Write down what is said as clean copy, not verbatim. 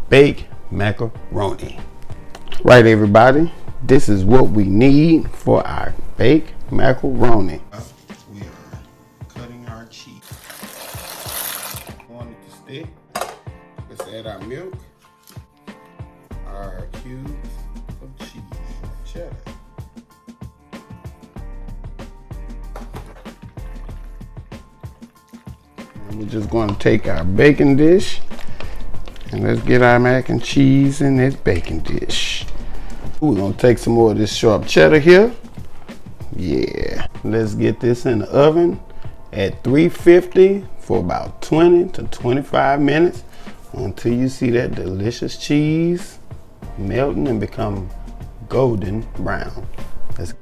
baked macaroni. Right, everybody, this is what we need for our baked macaroni. We are cutting our cheese. Want it to stick? Let's add our milk, our cubes of cheese, cheddar. And we're just going to take our baking dish and let's get our mac and cheese in this baking dish. We're going to take some more of this sharp cheddar here. Yeah. Let's get this in the oven at 350 for about 20 to 25 minutes until you see that delicious cheese melting and become golden brown. Let's